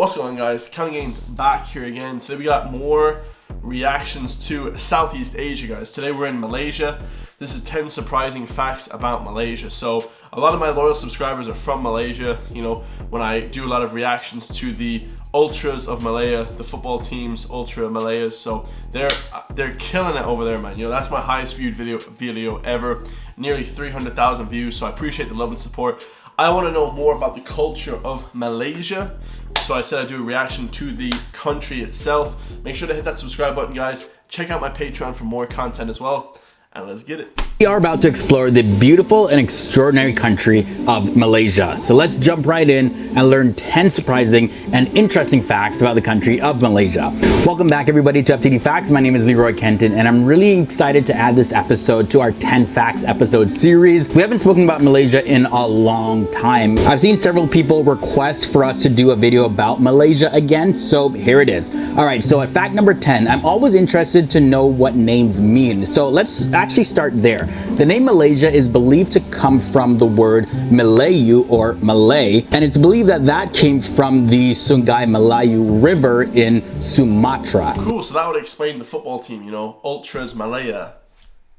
What's going on, guys? Counting Gains back here again. Today we got more reactions to Southeast Asia, guys. Today we're in Malaysia. This is 10 surprising facts about Malaysia. So a lot of my loyal subscribers are from Malaysia. You know, when I do a lot of reactions to the Ultras of Malaya, the football teams, Ultra Malayas. So they're killing it over there, man. You know, that's my highest viewed video ever. Nearly 300,000 views. So I appreciate the love and support. I want to know more about the culture of Malaysia. So I said I'd do a reaction to the country itself. Make sure to hit that subscribe button, guys. Check out my Patreon for more content as well. And let's get it. We are about to explore the beautiful and extraordinary country of Malaysia. So let's jump right in and learn 10 surprising and interesting facts about the country of Malaysia. Welcome back, everybody, to FTD Facts. My name is Leroy Kenton, and I'm really excited to add this episode to our 10 Facts episode series. We haven't spoken about Malaysia in a long time. I've seen several people request for us to do a video about Malaysia again, so here it is. All right, so at fact number 10, I'm always interested to know what names mean. So let's actually start there. The name Malaysia is believed to come from the word Melayu or Malay, and it's believed that that came from the Sungai Melayu River in Sumatra. Cool, so that would explain the football team, you know, Ultras Malaya.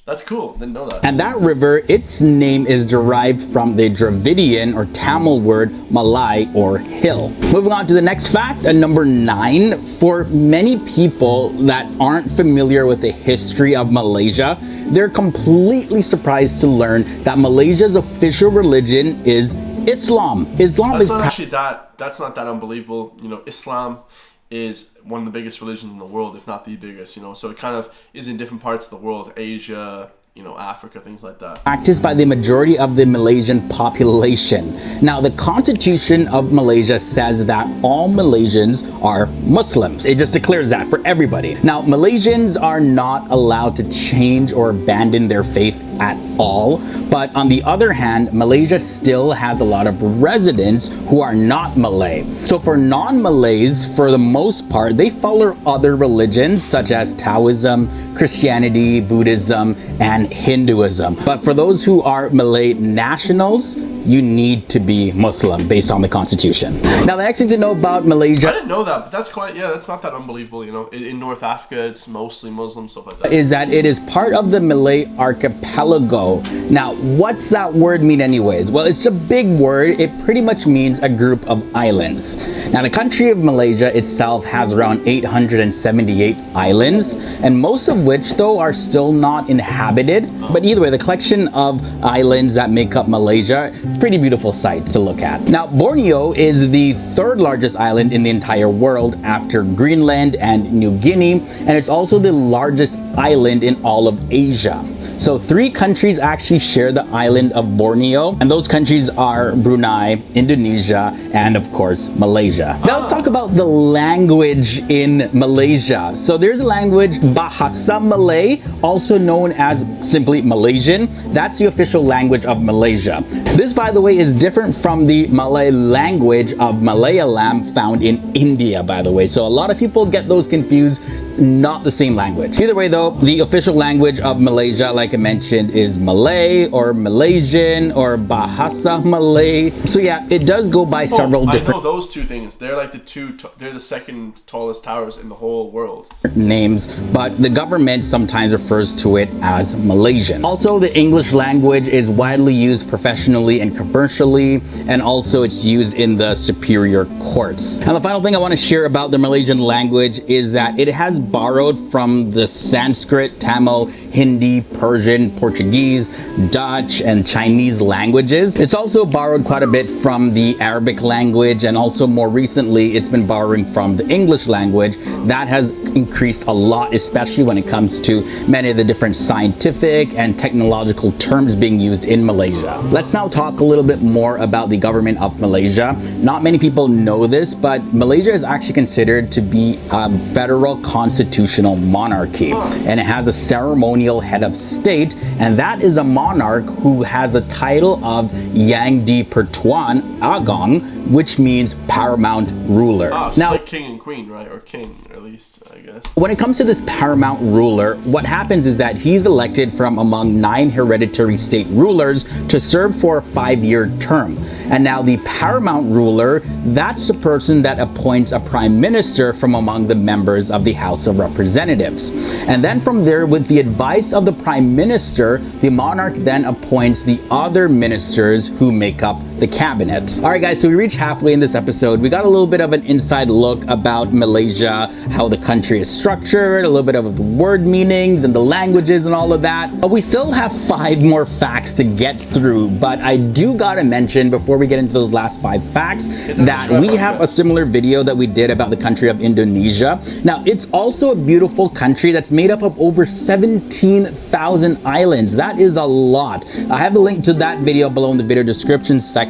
That's cool, didn't know that. And that river, its name is derived from the Dravidian or Tamil word Malay or hill. Moving on to the next fact, at number 9, for many people that aren't familiar with the history of Malaysia, they're completely surprised to learn that Malaysia's official religion is Islam. That's not that unbelievable. You know, Islam is one of the biggest religions in the world, if not the biggest, you know, so it kind of is in different parts of the world, Asia, you know, Africa, things like that. Practiced by the majority of the Malaysian population. Now, the Constitution of Malaysia says that all Malaysians are Muslims. It just declares that for everybody. Now, Malaysians are not allowed to change or abandon their faith at all, but on the other hand, Malaysia still has a lot of residents who are not Malay. So for non-Malays, for the most part, they follow other religions such as Taoism, Christianity, Buddhism, and Hinduism. But for those who are Malay nationals, you need to be Muslim based on the Constitution. Now, the next thing to know about Malaysia, I didn't know that, but that's quite, yeah, that's not that unbelievable, you know. In North Africa, it's mostly Muslim, stuff like that. Is that it is part of the Malay archipelago. Now, what's that word mean anyways? Well, it's a big word. It pretty much means a group of islands. Now, the country of Malaysia itself has around 878 islands, and most of which, though, are still not inhabited. But either way, the collection of islands that make up Malaysia, it's a pretty beautiful sight to look at. Now, Borneo is the third largest island in the entire world after Greenland and New Guinea, and it's also the largest island in all of Asia. So 3 countries actually share the island of Borneo, and those countries are Brunei, Indonesia, and of course Malaysia. Now let's talk about the language in Malaysia. So there's a language, Bahasa Malay, also known as simply Malaysian. That's the official language of Malaysia. This, by the way, is different from the Malay language of Malayalam found in India, by the way. So a lot of people get those confused. Not the same language. Either way, though, the official language of Malaysia, like I mentioned, is Malay or Malaysian or Bahasa Malay. So yeah, it does go by several different. I know those two things. They're like they're the second tallest towers in the whole world. Names, but the government sometimes refers to it as Malaysian. Also, the English language is widely used professionally and commercially, and also it's used in the superior courts. And the final thing I want to share about the Malaysian language is that it has borrowed from the Sanskrit, Tamil, Hindi, Persian, Portuguese, Dutch, and Chinese languages. It's also borrowed quite a bit from the Arabic language, and also more recently it's been borrowing from the English language. That has increased a lot, especially when it comes to many of the different scientific and technological terms being used in Malaysia. Let's now talk a little bit more about the government of Malaysia. Not many people know this, but Malaysia is actually considered to be a federal constitutional monarchy, and it has a ceremonial head of state, and that is a monarch who has a title of Yang di Pertuan Agong, which means paramount ruler. Now, king and queen, right? Or king, at least, I guess. When it comes to this paramount ruler, what happens is that he's elected from among 9 hereditary state rulers to serve for a 5-year term. And now the paramount ruler, that's the person that appoints a prime minister from among the members of the House of Representatives. And then from there, with the advice of the prime minister, the monarch then appoints the other ministers who make up the cabinet. All right, guys, so we reached halfway in this episode. We got a little bit of an inside look about Malaysia, how the country is structured, a little bit of the word meanings and the languages and all of that. But we still have 5 more facts to get through. But I do gotta mention, before we get into those last 5 facts, that we have a similar video that we did about the country of Indonesia. Now, it's also a beautiful country that's made up of over 17,000 islands. That is a lot. I have the link to that video below in the video description section.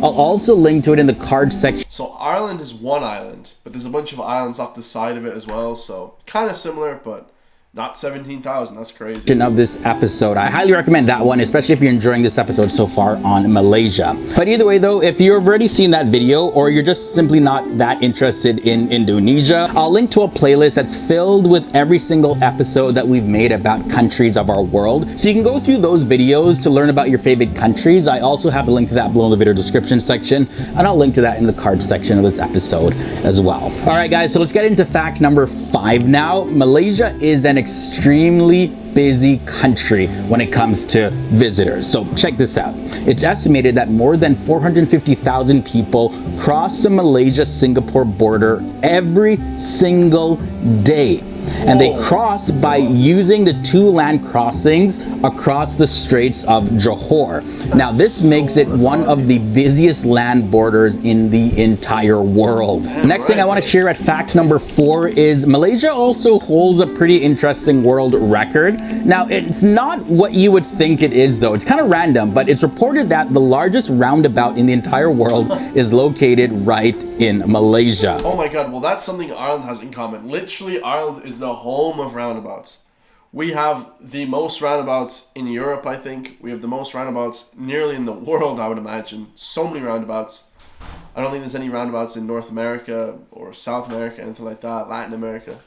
I'll also link to it in the card section. So Ireland is one island, but there's a bunch of islands off the side of it as well, so kind of similar, but not 17,000. That's crazy. Of this episode, I highly recommend that one, especially if you're enjoying this episode so far on Malaysia. But either way though, if you've already seen that video or you're just simply not that interested in Indonesia, I'll link to a playlist that's filled with every single episode that we've made about countries of our world. So you can go through those videos to learn about your favorite countries. I also have the link to that below in the video description section, and I'll link to that in the card section of this episode as well. All right, guys, so let's get into fact number 5 now. Malaysia is an extremely busy country when it comes to visitors. So check this out. It's estimated that more than 450,000 people cross the Malaysia-Singapore border every single day. And they cross by using the 2 land crossings across the Straits of Johor. Now, this makes it one of the busiest land borders in the entire world. Next thing I want to share at fact number 4 is Malaysia also holds a pretty interesting world record. Now, it's not what you would think it is, though. It's kind of random, but it's reported that the largest roundabout in the entire world is located right in Malaysia. Oh my god, well that's something Ireland has in common. Literally, Ireland is the home of roundabouts. We have the most roundabouts in Europe, I think. We have the most roundabouts nearly in the world, I would imagine. So many roundabouts. I don't think there's any roundabouts in North America or South America, anything like that. Latin America.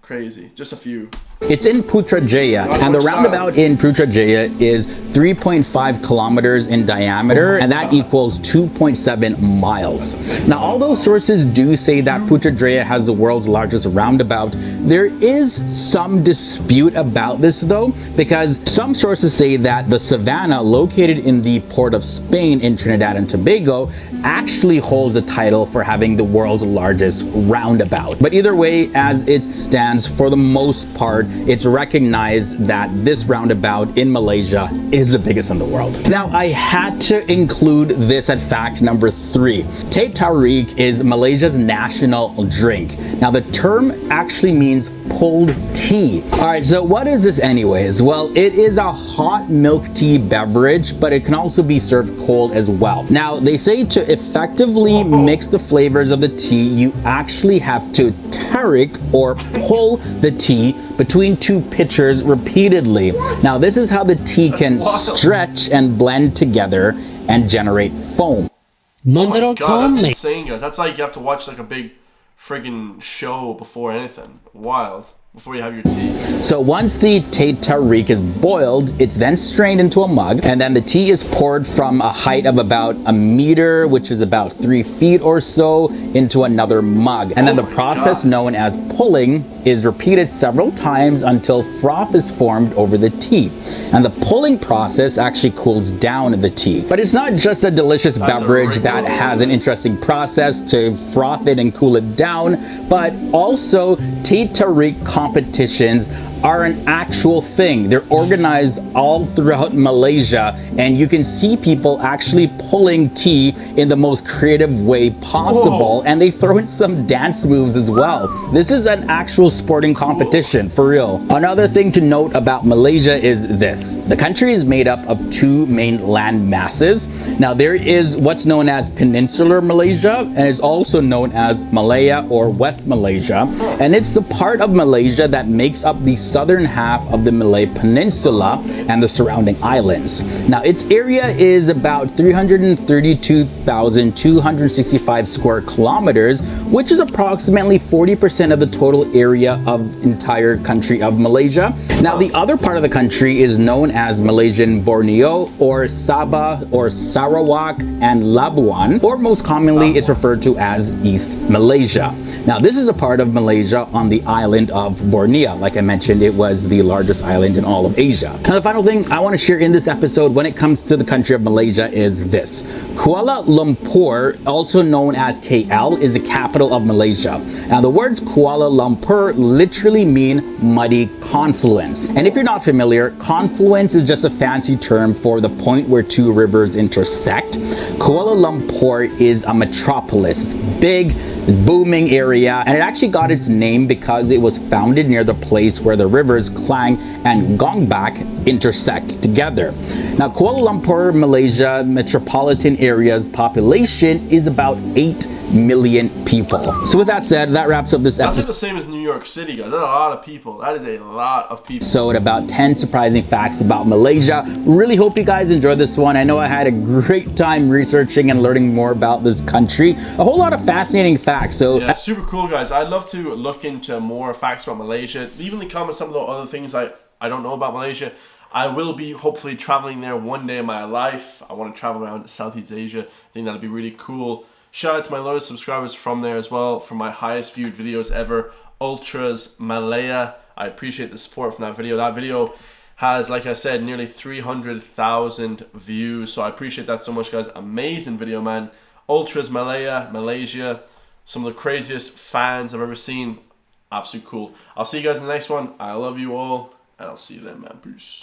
Crazy. Just a few. It's in Putrajaya, and the roundabout in Putrajaya is 3.5 kilometers in diameter, and that equals 2.7 miles. Now, although sources do say that Putrajaya has the world's largest roundabout, there is some dispute about this though, because some sources say that the Savannah, located in the port of Spain in Trinidad and Tobago, actually holds a title for having the world's largest roundabout. But either way, as it stands, for the most part, it's recognized that this roundabout in Malaysia is the biggest in the world. Now, I had to include this at fact number 3. Teh tarik is Malaysia's national drink. Now, the term actually means pulled tea. All right, so what is this anyways? Well, it is a hot milk tea beverage, but it can also be served cold as well. Now, they say to effectively mix the flavors of the tea, you actually have to tarik, or pull the tea between 2 pitchers repeatedly. Now, this is how the tea can stretch and blend together and generate foam. God, that's insane, guys. That's like you have to watch like a big friggin' show before anything. Wild. Before you have your tea. So once the teh tarik is boiled, it's then strained into a mug, and then the tea is poured from a height of about a meter, which is about 3 feet or so, into another mug. And then the process known as pulling is repeated several times until froth is formed over the tea. And the pulling process actually cools down the tea. But it's not just a delicious beverage that has an interesting process to froth it and cool it down, but also teh tarik competitions are an actual thing. They're organized all throughout Malaysia, and you can see people actually pulling tea in the most creative way possible. And they throw in some dance moves as well. This is an actual sporting competition, for real. Another thing to note about Malaysia is this. The country is made up of 2 main land masses. Now, there is what's known as Peninsular Malaysia, and it's also known as Malaya or West Malaysia. And it's the part of Malaysia that makes up the southern half of the Malay Peninsula and the surrounding islands. Now, its area is about 332,265 square kilometers, which is approximately 40% of the total area of entire country of Malaysia. Now, the other part of the country is known as Malaysian Borneo, or Sabah, or Sarawak, and Labuan, or most commonly it's referred to as East Malaysia. Now, this is a part of Malaysia on the island of Borneo. Like I mentioned, it was the largest island in all of Asia. Now, the final thing I want to share in this episode when it comes to the country of Malaysia is this. Kuala Lumpur, also known as KL, is the capital of Malaysia. Now, the words Kuala Lumpur literally mean muddy confluence. And if you're not familiar, confluence is just a fancy term for the point where two rivers intersect. Kuala Lumpur is a metropolis, big, booming area, and it actually got its name because it was founded near the place where the rivers Klang and Gongbak intersect together. Now, Kuala Lumpur, Malaysia metropolitan area's population is about 8 million people. So with that said, that wraps up this That's episode. like the same as New York City, guys. That's a lot of people. That is a lot of people. So about 10 surprising facts about Malaysia. Really hope you guys enjoyed this one. I know I had a great time researching and learning more about this country. A whole lot of fascinating facts. So yeah, super cool, guys. I'd love to look into more facts about Malaysia. Leave in the comments some of the other things I don't know about Malaysia. I will be hopefully traveling there one day in my life. I want to travel around Southeast Asia. I think that'd be really cool. Shout out to my loyal subscribers from there as well for my highest viewed videos ever, Ultras Malaya. I appreciate the support from that video. That video has, like I said, nearly 300,000 views. So I appreciate that so much, guys. Amazing video, man. Ultras Malaya, Malaysia. Some of the craziest fans I've ever seen. Absolutely cool. I'll see you guys in the next one. I love you all, and I'll see you then, man. Peace.